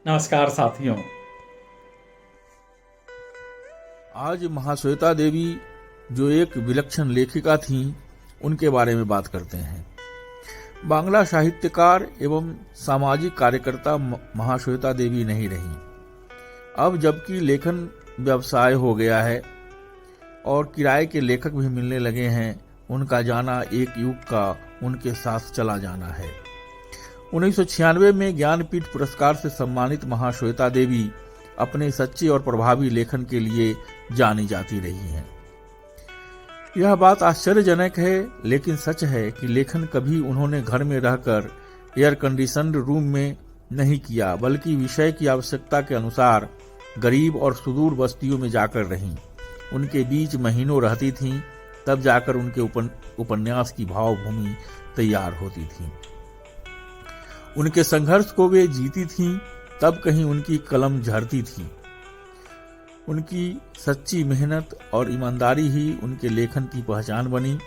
नमस्कार साथियों। आज महाश्वेता देवी जो एक विलक्षण लेखिका थीं, उनके बारे में बात करते हैं। बांग्ला साहित्यकार एवं सामाजिक कार्यकर्ता महाश्वेता देवी नहीं रहीं। अब जबकि लेखन व्यवसाय हो गया है और किराए के लेखक भी मिलने लगे हैं, उनका जाना एक युग का उनके साथ चला जाना है। 1996 में ज्ञानपीठ पुरस्कार से सम्मानित महाश्वेता देवी अपने सच्चे और प्रभावी लेखन के लिए जानी जाती रही हैं। यह बात आश्चर्यजनक है, लेकिन सच है कि लेखन कभी उन्होंने घर में रहकर एयर कंडीशन्ड रूम में नहीं किया, बल्कि विषय की आवश्यकता के अनुसार गरीब और सुदूर बस्तियों में जाकर रहीं। उनके बीच महीनों रहती थीं, तब जाकर उनके उपन्यास की भावभूमि तैयार होती थी। उनके संघर्ष को वे जीती थीं, तब कहीं उनकी कलम झरती थी। उनकी सच्ची मेहनत और ईमानदारी ही उनके लेखन की पहचान बनी।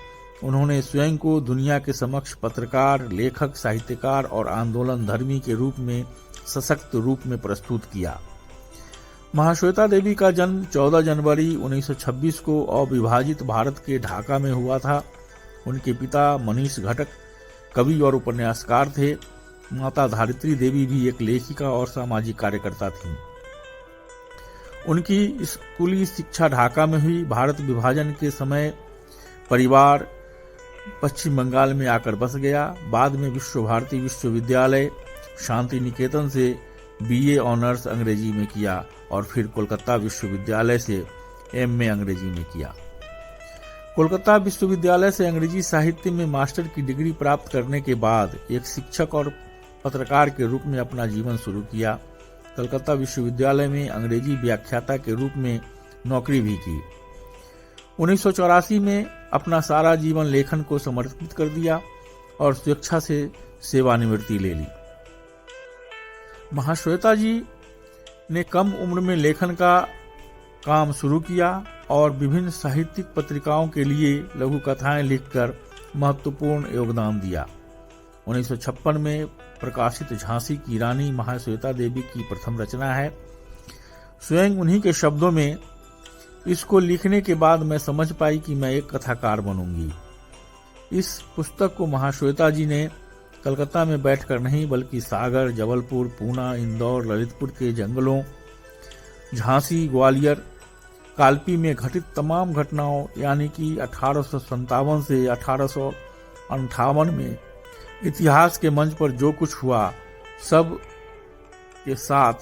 उन्होंने स्वयं को दुनिया के समक्ष पत्रकार, लेखक, साहित्यकार और आंदोलन धर्मी के रूप में सशक्त रूप में प्रस्तुत किया। महाश्वेता देवी का जन्म 14 जनवरी 1926 को अविभाजित भारत के ढाका में हुआ था। उनके पिता मनीष घटक कवि और उपन्यासकार थे। माता धारित्री देवी भी एक लेखिका और सामाजिक कार्यकर्ता थीं। उनकी स्कूली शिक्षा ढाका में हुई। भारत विभाजन के समय परिवार पश्चिम बंगाल में आकर बस गया। बाद में विश्व भारती विश्वविद्यालय शांति निकेतन से बीए ऑनर्स अंग्रेजी में किया और फिर कोलकाता विश्वविद्यालय से एमए अंग्रेजी में किया। कोलकाता विश्वविद्यालय से अंग्रेजी साहित्य में मास्टर की डिग्री प्राप्त करने के बाद एक शिक्षक और पत्रकार के रूप में अपना जीवन शुरू किया। कलकत्ता विश्वविद्यालय में अंग्रेजी व्याख्याता के रूप में नौकरी भी की। 1984 में अपना सारा जीवन लेखन को समर्पित कर दिया और स्वेच्छा से सेवानिवृत्ति ले ली। महाश्वेता जी ने कम उम्र में लेखन का काम शुरू किया और विभिन्न साहित्यिक पत्रिकाओं के लिए लघु कथाएं लिखकर महत्वपूर्ण योगदान दिया। 1956 में प्रकाशित झांसी की रानी महाश्वेता देवी की प्रथम रचना है। स्वयं उन्हीं के शब्दों में, इसको लिखने के बाद मैं समझ पाई कि मैं एक कथाकार बनूंगी। इस पुस्तक को महाश्वेता जी ने कलकत्ता में बैठकर नहीं, बल्कि सागर, जबलपुर, पूना, इंदौर, ललितपुर के जंगलों, झांसी, ग्वालियर, कालपी में घटित तमाम घटनाओं यानी कि 1857 से 1858 में इतिहास के मंच पर जो कुछ हुआ, सब के साथ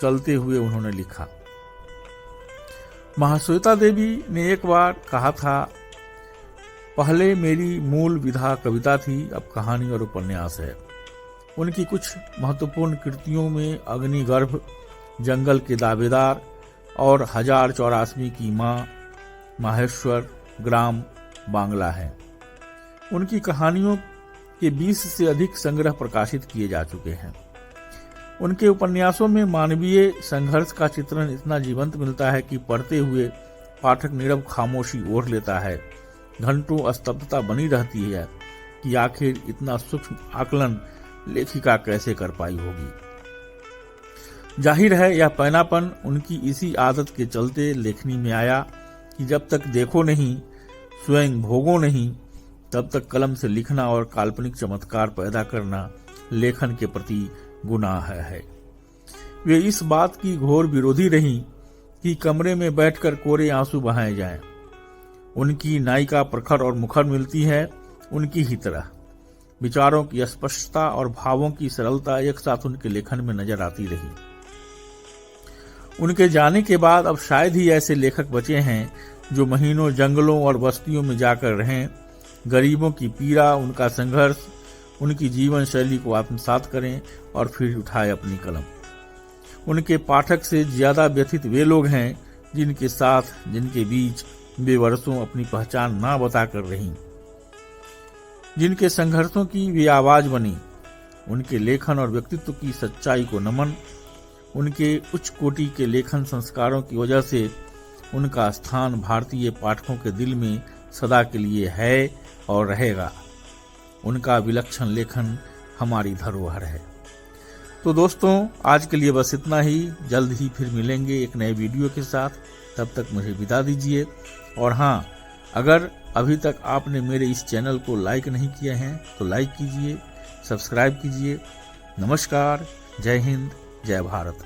चलते हुए उन्होंने लिखा। महाश्वेता देवी ने एक बार कहा था, पहले मेरी मूल विधा कविता थी, अब कहानी और उपन्यास है। उनकी कुछ महत्वपूर्ण कृतियों में अग्निगर्भ, जंगल के दावेदार और 1084 की माँ, माहेश्वर, ग्राम, बांग्ला है। उनकी कहानियों के 20 से अधिक संग्रह प्रकाशित किए जा चुके हैं। उनके उपन्यासों में मानवीय संघर्ष का चित्रण इतना जीवंत मिलता है कि पढ़ते हुए पाठक नीरव खामोशी ओढ़ लेता है। घंटों स्तब्धता बनी रहती है कि आखिर इतना सूक्ष्म आकलन लेखिका कैसे कर पाई होगी। जाहिर है यह पैनापन उनकी इसी आदत के चलते लेखनी में आया कि जब तक देखो नहीं, स्वयं भोगो नहीं, तब तक कलम से लिखना और काल्पनिक चमत्कार पैदा करना लेखन के प्रति गुनाह है। वे इस बात की घोर विरोधी रहीं कि कमरे में बैठकर कोरे आंसू बहाए जाएं। उनकी नायिका प्रखर और मुखर मिलती है, उनकी ही तरह विचारों की स्पष्टता और भावों की सरलता एक साथ उनके लेखन में नजर आती रही। उनके जाने के बाद अब शायद ही ऐसे लेखक बचे हैं जो महीनों जंगलों और बस्तियों में जाकर रहें, गरीबों की पीड़ा, उनका संघर्ष, उनकी जीवन शैली को आत्मसात करें और फिर उठाए अपनी कलम। उनके पाठक से ज्यादा व्यथित वे लोग हैं जिनके साथ, जिनके बीच वे वर्षों अपनी पहचान ना बताकर रहीं, जिनके संघर्षों की वे आवाज बनी। उनके लेखन और व्यक्तित्व की सच्चाई को नमन। उनके उच्च कोटि के लेखन संस्कारों की वजह से उनका स्थान भारतीय पाठकों के दिल में सदा के लिए है और रहेगा। उनका विलक्षण लेखन हमारी धरोहर है। तो दोस्तों आज के लिए बस इतना ही। जल्द ही फिर मिलेंगे एक नए वीडियो के साथ। तब तक मुझे विदा दीजिए। और हाँ, अगर अभी तक आपने मेरे इस चैनल को लाइक नहीं किया है तो लाइक कीजिए, सब्सक्राइब कीजिए। नमस्कार, जय हिंद, जय भारत।